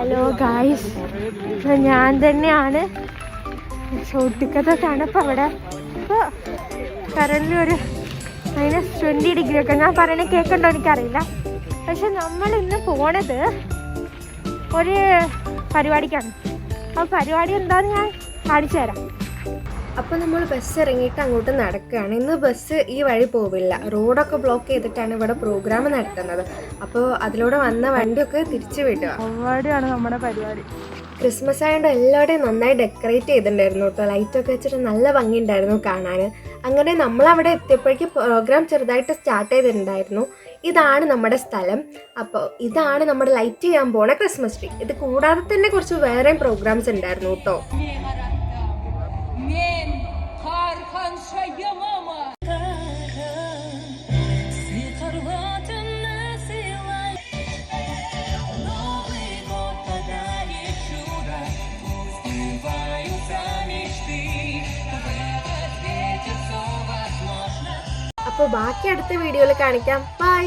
Hello guys, ഞാൻ തന്നെയാണ്. ഒട്ടുക്കത്തെ തണുപ്പ് അവിടെ. ഇപ്പോൾ കറൻറ്റ് ഒരു -20 ഒക്കെ. ഞാൻ പറയണ കേൾക്കണ്ടോ എനിക്കറിയില്ല. പക്ഷെ നമ്മൾ ഇന്ന് പോണത് ഒരു പരിപാടിക്കാണ്. ആ പരിപാടി എന്താണെന്ന് ഞാൻ കാണിച്ചു തരാം. അപ്പോൾ നമ്മൾ ബസ് ഇറങ്ങിയിട്ട് അങ്ങോട്ട് നടക്കുകയാണ്. ഇന്ന് ബസ് ഈ വഴി പോവില്ല, റോഡൊക്കെ ബ്ലോക്ക് ചെയ്തിട്ടാണ് ഇവിടെ പ്രോഗ്രാം നടത്തുന്നത്. അപ്പോൾ അതിലൂടെ വന്ന വണ്ടിയൊക്കെ തിരിച്ചു വിടുക. പരിപാടിയാണ് നമ്മുടെ പരിപാടി. ക്രിസ്മസ് ആയതുകൊണ്ട് എല്ലാവരുടെയും നന്നായി ഡെക്കറേറ്റ് ചെയ്തിട്ടുണ്ടായിരുന്നു കേട്ടോ. ലൈറ്റൊക്കെ വെച്ചിട്ട് നല്ല ഭംഗിയുണ്ടായിരുന്നു കാണാൻ. അങ്ങനെ നമ്മളവിടെ എത്തിയപ്പോഴേക്ക് പ്രോഗ്രാം ചെറുതായിട്ട് സ്റ്റാർട്ട് ചെയ്തിട്ടുണ്ടായിരുന്നു. ഇതാണ് നമ്മുടെ സ്ഥലം. അപ്പോൾ ഇതാണ് നമ്മുടെ ലൈറ്റ് ചെയ്യാൻ പോണ ക്രിസ്മസ് ട്രീ. ഇത് കൂടാതെ തന്നെ കുറച്ച് വേറെയും പ്രോഗ്രാംസ് ഉണ്ടായിരുന്നു കേട്ടോ. അപ്പോൾ ബാക്കി അടുത്ത വീഡിയോയിൽ കാണിക്കാം. ബൈ.